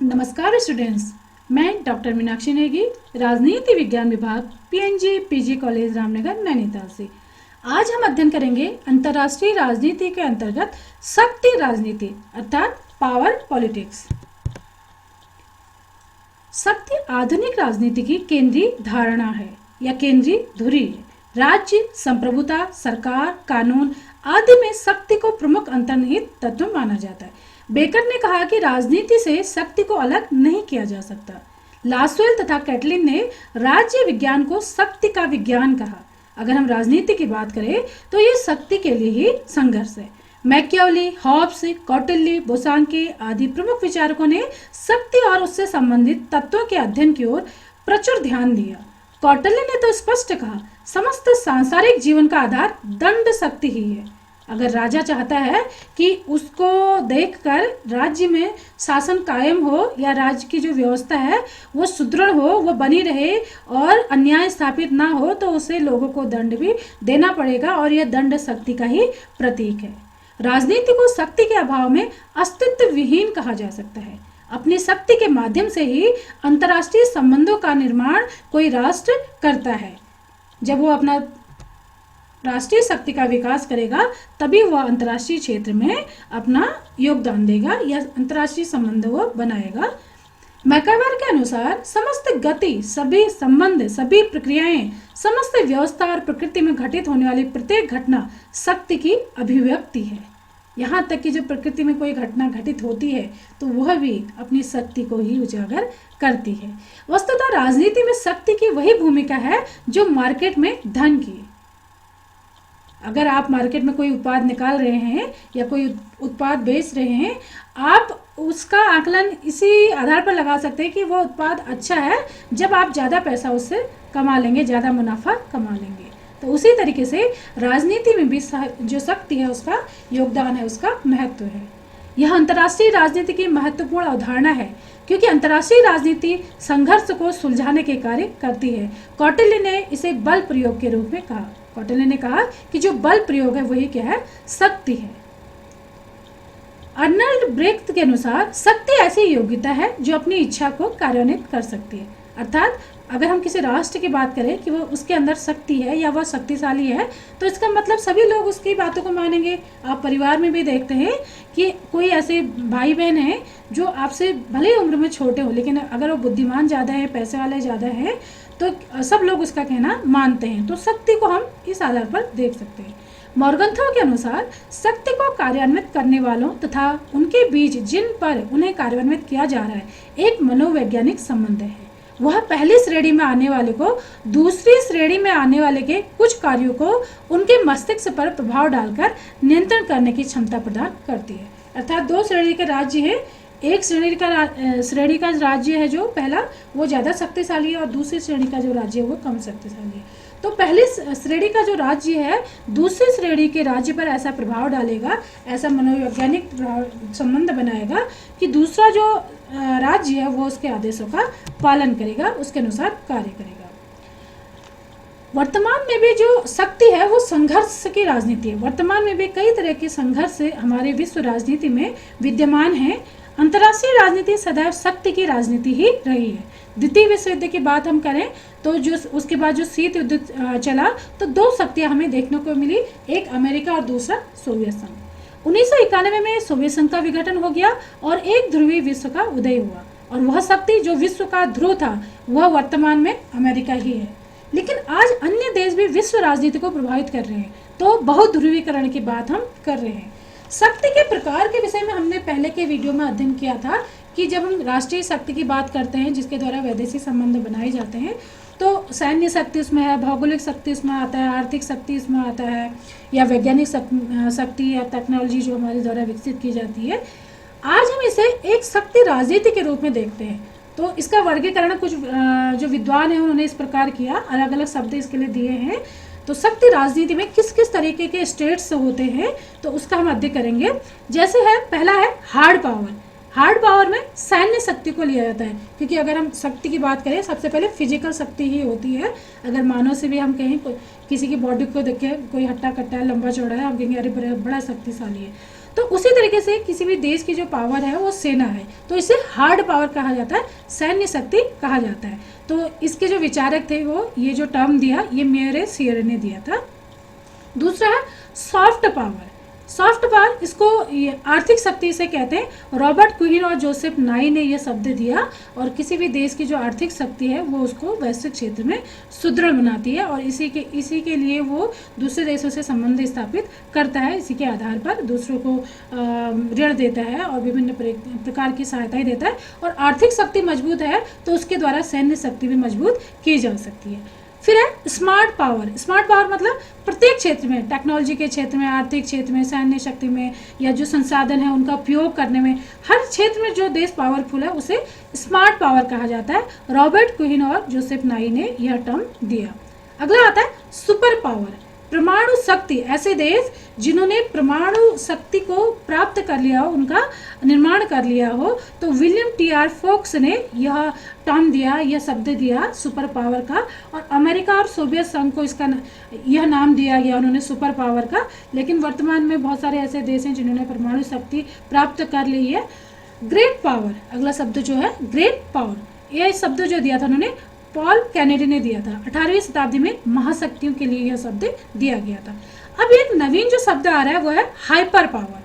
नमस्कार स्टूडेंट्स, मैं डॉक्टर मीनाक्षी नेगी, राजनीति विज्ञान विभाग PNG PG college Ramnagar Nainital से। आज हम अध्ययन करेंगे अंतर्राष्ट्रीय राजनीति के अंतर्गत शक्ति राजनीति अर्थात पावर पॉलिटिक्स। शक्ति आधुनिक राजनीति की केंद्रीय धारणा है या केंद्रीय धुरी है। राज्य, संप्रभुता, सरकार, कानून आदि में शक्ति को प्रमुख अंतर्निहित तत्व माना जाता है। बेकर ने कहा कि राजनीति से शक्ति को अलग नहीं किया जा सकता। लासवेल तथा कैटलिन ने राज्य विज्ञान को शक्ति का विज्ञान कहा। अगर हम राजनीति की बात करें तो ये शक्ति के लिए ही संघर्ष है। मैकियावेली, हॉब्स, कौटिल्य, बोसांके आदि प्रमुख विचारकों ने शक्ति और उससे संबंधित तत्वों के अध्ययन की ओर प्रचुर ध्यान दिया। कौटिल्य ने तो स्पष्ट कहा, समस्त सांसारिक जीवन का आधार दंड शक्ति ही है। अगर राजा चाहता है कि उसको देखकर राज्य में शासन कायम हो या राज्य की जो व्यवस्था है वो सुदृढ़ हो, वो बनी रहे और अन्याय स्थापित ना हो, तो उसे लोगों को दंड भी देना पड़ेगा और यह दंड शक्ति का ही प्रतीक है। राजनीति को शक्ति के अभाव में अस्तित्व विहीन कहा जा सकता है। अपनी शक्ति के माध्यम से ही अंतर्राष्ट्रीय संबंधों का निर्माण कोई राष्ट्र करता है। जब वो अपना राष्ट्रीय शक्ति का विकास करेगा तभी वह अंतर्राष्ट्रीय क्षेत्र में अपना योगदान देगा या अंतर्राष्ट्रीय संबंध वो बनाएगा। मैकाइवर के अनुसार समस्त गति, सभी संबंध, सभी प्रक्रियाएं, समस्त व्यवस्था और प्रकृति में घटित होने वाली प्रत्येक घटना शक्ति की अभिव्यक्ति है। यहाँ तक कि जब प्रकृति में कोई घटना घटित होती है तो वह भी अपनी शक्ति को ही उजागर करती है। वस्तुतः राजनीति में शक्ति की वही भूमिका है जो मार्केट में धन की। अगर आप मार्केट में कोई उत्पाद निकाल रहे हैं या कोई उत्पाद बेच रहे हैं, आप उसका आकलन इसी आधार पर लगा सकते हैं कि वो उत्पाद अच्छा है जब आप ज़्यादा पैसा उससे कमा लेंगे, ज़्यादा मुनाफा कमा लेंगे। तो उसी तरीके से राजनीति में भी जो शक्ति है उसका योगदान है, उसका महत्व है। यह अंतर्राष्ट्रीय राजनीति की महत्वपूर्ण अवधारणा है क्योंकि अंतर्राष्ट्रीय राजनीति संघर्ष को सुलझाने के कार्य करती है। कौटिल्य ने इसे बल प्रयोग के रूप में कहा। कौटिल्य ने कहा कि जो बल प्रयोग है वही क्या है, शक्ति है। अर्नल्ड ब्रेख्त के अनुसार शक्ति ऐसी योग्यता है जो अपनी इच्छा को कार्यान्वित कर सकती है। अर्थात अगर हम किसी राष्ट्र की बात करें कि वो उसके अंदर शक्ति है या वह शक्तिशाली है तो इसका मतलब सभी लोग उसकी बातों को मानेंगे। आप परिवार में भी देखते हैं कि कोई ऐसे भाई बहन हैं जो आपसे भले ही उम्र में छोटे हो, लेकिन अगर वो बुद्धिमान ज़्यादा है, पैसे वाले ज़्यादा हैं, तो सब लोग उसका कहना मानते हैं। तो शक्ति को हम इस आधार पर देख सकते हैं। मॉर्गनथौ के अनुसार शक्ति को कार्यान्वित करने वालों तथा उनके बीच जिन पर उन्हें कार्यान्वित किया जा रहा है एक मनोवैज्ञानिक संबंध है। वह पहली श्रेणी में आने वाले को दूसरी श्रेणी में आने वाले के कुछ कार्यों को उनके मस्तिष्क पर प्रभाव डालकर नियंत्रण करने की क्षमता प्रदान करती है। अर्थात दो श्रेणी के राज्य है, एक श्रेणी का राज्य है जो पहला वो ज़्यादा शक्तिशाली है और दूसरी श्रेणी का जो राज्य है वो कम शक्तिशाली है। तो पहली श्रेणी का जो राज्य है दूसरी श्रेणी के राज्य पर ऐसा प्रभाव डालेगा, ऐसा मनोवैज्ञानिक संबंध बनाएगा कि दूसरा जो राज्य है वो उसके आदेशों का पालन करेगा, उसके अनुसार कार्य करेगा। वर्तमान में भी जो शक्ति है वो संघर्ष की राजनीति है। वर्तमान में भी कई तरह के संघर्ष हमारे विश्व राजनीति में विद्यमान हैं। अंतर्राष्ट्रीय राजनीति सदैव शक्ति की राजनीति ही रही है। द्वितीय विश्व युद्ध की बात हम करें तो जो उसके बाद जो शीत युद्ध चला तो दो शक्तियां हमें देखने को मिली, एक अमेरिका और दूसरा सोवियत संघ। 1991 में सोवियत संघ का विघटन हो गया और एक ध्रुवीय विश्व का उदय हुआ और वह शक्ति जो विश्व का ध्रुव था वह वर्तमान में अमेरिका ही है। लेकिन आज अन्य देश भी विश्व राजनीति को प्रभावित कर रहे हैं, तो बहुध्रुवीकरण की बात हम कर रहे हैं। शक्ति के प्रकार के विषय में हमने पहले के वीडियो में अध्ययन किया था कि जब हम राष्ट्रीय शक्ति की बात करते हैं जिसके द्वारा वैदेशिक संबंध बनाए जाते हैं तो सैन्य शक्ति उसमें है, भौगोलिक शक्ति उसमें आता है, आर्थिक शक्ति उसमें आता है, या वैज्ञानिक शक्ति या टेक्नोलॉजी जो हमारे द्वारा विकसित की जाती है। आज हम इसे एक शक्ति राजनीति के रूप में देखते हैं। तो इसका वर्गीकरण कुछ जो विद्वान हैं उन्होंने इस प्रकार किया, अलग अलग शब्द इसके लिए दिए हैं। तो शक्ति राजनीति में किस किस तरीके के स्टेट्स होते हैं तो उसका हम अध्ययन करेंगे। जैसे है, पहला है हार्ड पावर। हार्ड पावर में सैन्य शक्ति को लिया जाता है क्योंकि अगर हम शक्ति की बात करें सबसे पहले फिजिकल शक्ति ही होती है। अगर मानव से भी हम कहें किसी की बॉडी को देख के कोई हट्टा कट्टा है, लंबा चौड़ा है, हम कहेंगे अरे बड़ा शक्तिशाली है। तो उसी तरीके से किसी भी देश की जो पावर है वो सेना है, तो इसे हार्ड पावर कहा जाता है, सैन्य शक्ति कहा जाता है। तो इसके जो विचारक थे वो ये जो टर्म दिया ये मेरे सियर ने दिया था। दूसरा है सॉफ्ट पावर। सॉफ्ट पावर इसको आर्थिक शक्ति से कहते हैं। रॉबर्ट क्विन और जोसेफ नाई ने यह शब्द दिया, और किसी भी देश की जो आर्थिक शक्ति है वो उसको वैश्विक क्षेत्र में सुदृढ़ बनाती है, और इसी के लिए वो दूसरे देशों से संबंध स्थापित करता है। इसी के आधार पर दूसरों को ऋण देता है और विभिन्न प्रकार की सहायताएं देता है, और आर्थिक शक्ति मजबूत है तो उसके द्वारा सैन्य शक्ति भी मजबूत की जा सकती है। फिर है स्मार्ट पावर। स्मार्ट पावर मतलब प्रत्येक क्षेत्र में, टेक्नोलॉजी के क्षेत्र में, आर्थिक क्षेत्र में, सैन्य शक्ति में, या जो संसाधन है उनका उपयोग करने में, हर क्षेत्र में जो देश पावरफुल है उसे स्मार्ट पावर कहा जाता है। रॉबर्ट क्विन और जोसेफ नाई ने यह टर्म दिया। अगला आता है सुपर पावर, परमाणु शक्ति। ऐसे देश जिन्होंने परमाणु शक्ति को प्राप्त कर लिया हो, उनका निर्माण कर लिया हो, तो विलियम टी.आर. फोक्स ने यह टर्म दिया, यह शब्द दिया सुपर पावर का, और अमेरिका और सोवियत संघ को इसका यह नाम दिया गया उन्होंने सुपर पावर का। लेकिन वर्तमान में बहुत सारे ऐसे देश हैं जिन्होंने परमाणु शक्ति प्राप्त कर ली है। ग्रेट पावर, अगला शब्द जो है ग्रेट पावर, यह शब्द जो दिया था उन्होंने पॉल कैनेडी ने दिया था। 18वीं शताब्दी में महाशक्तियों के लिए यह शब्द दिया गया था। अब एक नवीन जो शब्द आ रहा है वो है हाइपर पावर।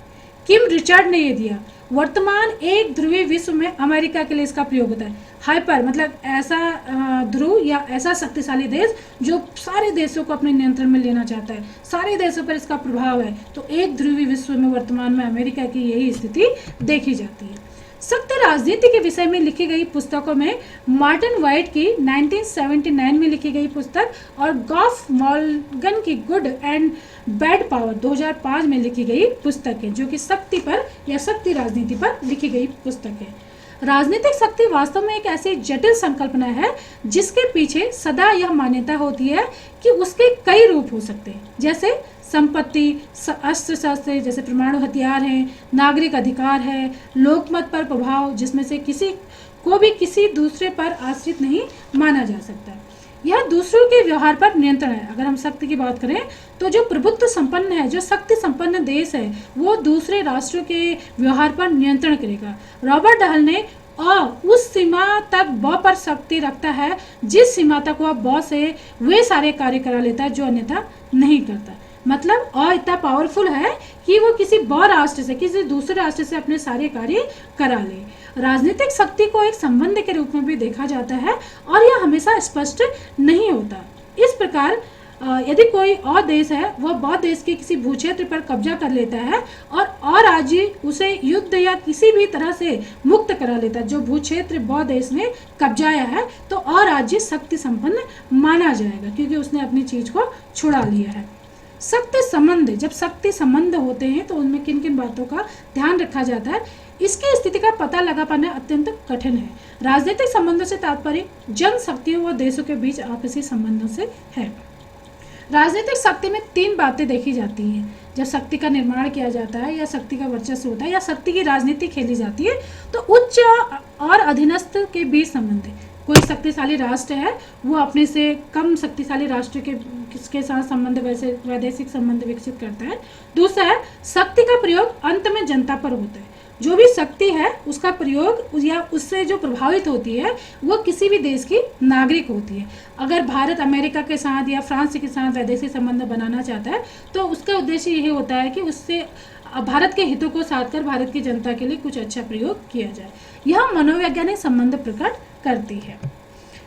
किम रिचर्ड ने यह दिया। वर्तमान एक ध्रुवीय विश्व में अमेरिका के लिए इसका प्रयोग होता है। हाइपर मतलब ऐसा ध्रुव या ऐसा शक्तिशाली देश जो सारे देशों को अपने नियंत्रण में लेना चाहता है, सारे देशों पर इसका प्रभाव है। तो एक ध्रुवीय विश्व में वर्तमान में अमेरिका की यही स्थिति देखी जाती है। सत्य राजनीति के विषय में लिखी गई पुस्तकों में मार्टिन वाइट की 1979 में लिखी गई पुस्तक और गॉफ मॉर्गन की गुड एंड बैड पावर 2005 में लिखी गई पुस्तक है, जो कि शक्ति पर या शक्ति राजनीति पर लिखी गई पुस्तक है। राजनीतिक शक्ति वास्तव में एक ऐसी जटिल संकल्पना है जिसके पीछे सदा यह मान्यता होती है कि उसके कई रूप हो सकते हैं, जैसे संपत्ति, अस्त्र शस्त्र जैसे परमाणु हथियार हैं, नागरिक अधिकार है, लोकमत पर प्रभाव जिसमें से किसी को भी किसी दूसरे पर आश्रित नहीं माना जा सकता। यह दूसरों के व्यवहार पर नियंत्रण है। अगर हम शक्ति की बात करें तो जो प्रभुत्व संपन्न है, जो शक्ति संपन्न देश है, वो दूसरे राष्ट्रों के व्यवहार पर नियंत्रण करेगा। रॉबर्ट डहल ने उस सीमा तक ब पर शक्ति रखता है जिस सीमा तक वह ब से वे सारे कार्य करा लेता है जो अन्यथा नहीं करता। मतलब इतना पावरफुल है कि वो किसी ब राष्ट्र से, किसी दूसरे राष्ट्र से अपने सारे कार्य करा ले। राजनीतिक शक्ति को एक संबंध के रूप में भी देखा जाता है और यह हमेशा स्पष्ट नहीं होता। इस प्रकार यदि कोई और देश है वह ब देश के किसी भूक्षेत्र पर कब्जा कर लेता है और राज्य उसे युद्ध या किसी भी तरह से मुक्त करा लेता है जो भूक्षेत्र ब देश ने कब्जाया है, तो राज्य शक्ति संपन्न माना जाएगा क्योंकि उसने अपनी चीज को छुड़ा लिया है। शक्ति संबंध, जब शक्ति संबंध होते हैं तो उनमें किन किन बातों का ध्यान रखा जाता है, इसकी स्थिति का पता लगा पाना अत्यंत कठिन है। राजनीतिक संबंधों से तात्पर्य जन शक्तियों व देशों के बीच आपसी संबंधों से है। राजनीतिक शक्ति में तीन बातें देखी जाती हैं। जब शक्ति का निर्माण किया जाता है या शक्ति का वर्चस्व होता है या शक्ति की राजनीति खेली जाती है तो उच्च और अधीनस्थ के बीच संबंध है। कोई शक्तिशाली राष्ट्र है वो अपने से कम शक्तिशाली राष्ट्र के साथ संबंध, वैसे वैदेशिक संबंध विकसित करता है। दूसरा है शक्ति का प्रयोग अंत में जनता पर होता है। जो भी शक्ति है उसका प्रयोग या उससे जो प्रभावित होती है वो किसी भी देश की नागरिक होती है। अगर भारत अमेरिका के साथ या फ्रांस के साथ वैदेशिक संबंध बनाना चाहता है तो उसका उद्देश्य यही होता है कि उससे भारत के हितों को साध कर भारत की जनता के लिए कुछ अच्छा प्रयोग किया जाए। यह मनोवैज्ञानिक संबंध प्रकट करती है।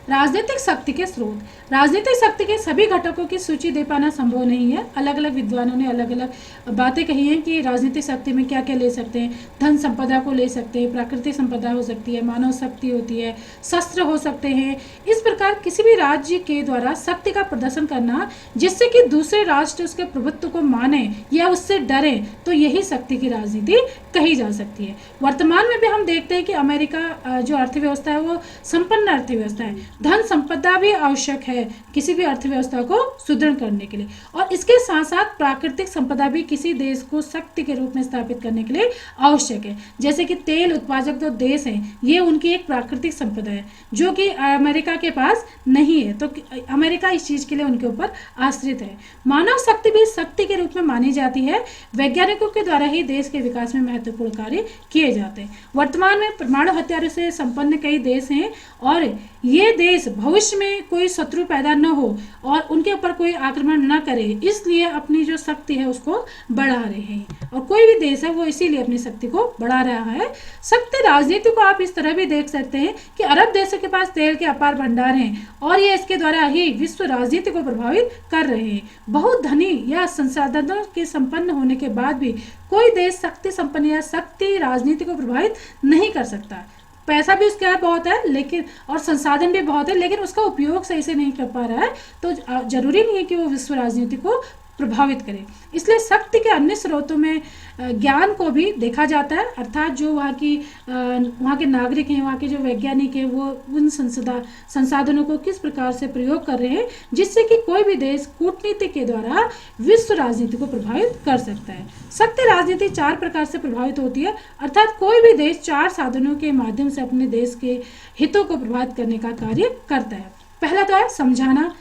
राजनीतिक शक्ति के स्रोत, राजनीतिक शक्ति के सभी घटकों की सूची दे पाना संभव नहीं है। अलग अलग विद्वानों ने अलग अलग बातें कही हैं कि राजनीतिक शक्ति में क्या क्या ले सकते हैं। धन संपदा को ले सकते हैं, प्राकृतिक संपदा हो सकती है, मानव शक्ति होती है, शस्त्र हो सकते हैं। इस प्रकार किसी भी राज्य के द्वारा शक्ति का प्रदर्शन करना जिससे कि दूसरे राष्ट्र उसके प्रभुत्व को माने या उससे डरे, तो यही शक्ति की राजनीति कही जा सकती है। वर्तमान में भी हम देखते हैं कि अमेरिका जो अर्थव्यवस्था है वो संपन्न अर्थव्यवस्था है। धन संपदा भी आवश्यक है किसी भी अर्थव्यवस्था को सुदृढ़ करने के लिए, और इसके साथ साथ प्राकृतिक संपदा भी किसी देश को शक्ति के रूप में स्थापित करने के लिए आवश्यक है। जैसे कि तेल उत्पादक जो देश हैं, ये उनकी एक प्राकृतिक संपदा है जो कि अमेरिका के पास नहीं है, तो अमेरिका इस चीज के लिए उनके ऊपर आश्रित है। मानव शक्ति भी शक्ति के रूप में मानी जाती है। वैज्ञानिकों के द्वारा ही देश के विकास में महत्वपूर्ण कार्य किए जाते हैं। वर्तमान में परमाणु हथियारों से संपन्न कई देश हैं और ये देश भविष्य में कोई शत्रु पैदा न हो और उनके ऊपर कोई आक्रमण न करे, इसलिए अपनी जो शक्ति है उसको बढ़ा रहे हैं। और कोई भी देश है वो इसीलिए अपनी शक्ति को बढ़ा रहा है। शक्ति राजनीति को आप इस तरह भी देख सकते हैं कि अरब देशों के पास तेल के अपार भंडार हैं और ये इसके द्वारा ही विश्व राजनीति को प्रभावित कर रहे हैं। बहुत धनी या संसाधनों के संपन्न होने के बाद भी कोई देश शक्ति संपन्न या शक्ति राजनीति को प्रभावित नहीं कर सकता। पैसा भी उसके यहाँ बहुत है लेकिन और संसाधन भी बहुत है, लेकिन उसका उपयोग सही से नहीं कर पा रहा है, तो जरूरी नहीं है कि वो विश्व राजनीति को प्रभावित करे। इसलिए शक्ति के अन्य स्रोतों में ज्ञान को भी देखा जाता है, अर्थात जो वहाँ के नागरिक हैं, वहाँ के जो वैज्ञानिक हैं, वो उन संसाधनों को किस प्रकार से प्रयोग कर रहे हैं जिससे कि कोई भी देश कूटनीति के द्वारा विश्व राजनीति को प्रभावित कर सकता है। शक्ति राजनीति 4 प्रकार से प्रभावित होती है, अर्थात कोई भी देश 4 साधनों के माध्यम से अपने देश के हितों को प्रभावित करने का कार्य करता है। पहला तो है समझाना।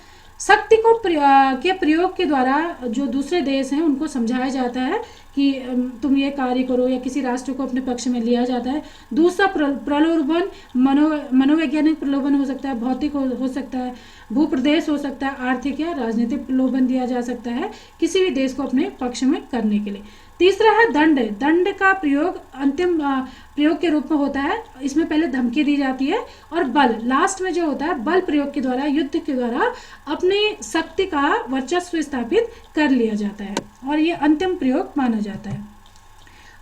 शक्ति को के प्रयोग के द्वारा जो दूसरे देश हैं उनको समझाया जाता है कि तुम ये कार्य करो, या किसी राष्ट्र को अपने पक्ष में लिया जाता है। दूसरा प्रलोभन, मनोवैज्ञानिक प्रलोभन हो सकता है, भौतिक हो सकता है, भूप्रदेश हो सकता है, आर्थिक या राजनीतिक प्रलोभन दिया जा सकता है किसी भी देश को अपने पक्ष में करने के लिए। तीसरा है दंड। दंड का प्रयोग अंतिम प्रयोग के रूप में होता है, इसमें पहले धमकी दी जाती है, और बल लास्ट में जो होता है, बल प्रयोग के द्वारा, युद्ध के द्वारा अपनी शक्ति का वर्चस्व स्थापित कर लिया जाता है और ये अंतिम प्रयोग माना जाता है।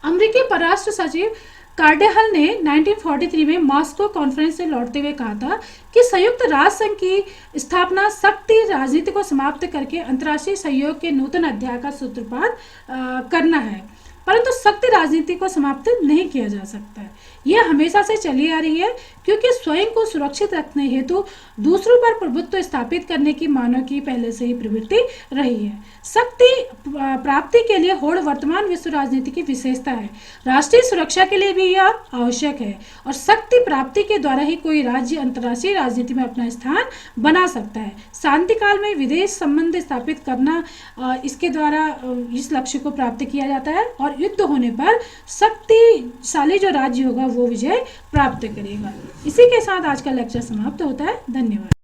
अमेरिकी परराष्ट्र सचिव कार्डेहल ने 1943 में मॉस्को कॉन्फ्रेंस से लौटते हुए कहा था कि संयुक्त राष्ट्र संघ की स्थापना शक्ति राजनीति को समाप्त करके अंतर्राष्ट्रीय सहयोग के नूतन अध्याय का सूत्रपात करना है, परंतु शक्ति राजनीति को समाप्त नहीं किया जा सकता है। यह हमेशा से चली आ रही है क्योंकि स्वयं को सुरक्षित रखने हेतु दूसरों पर प्रभुत्व स्थापित करने की मानव की पहले से ही प्रवृत्ति रही है। शक्ति प्राप्ति के लिए होड़ वर्तमान विश्व राजनीति की विशेषता है। राष्ट्रीय सुरक्षा के लिए भी यह आवश्यक है और शक्ति प्राप्ति के द्वारा ही कोई राज्य अंतर्राष्ट्रीय राजनीति में अपना स्थान बना सकता है। शांति काल में विदेश संबंध स्थापित करना, इसके द्वारा इस लक्ष्य को प्राप्त किया जाता है, और युद्ध होने पर शक्तिशाली जो राज्य होगा वो विजय प्राप्त करेगा। इसी के साथ आज का लेक्चर समाप्त होता है। धन्यवाद।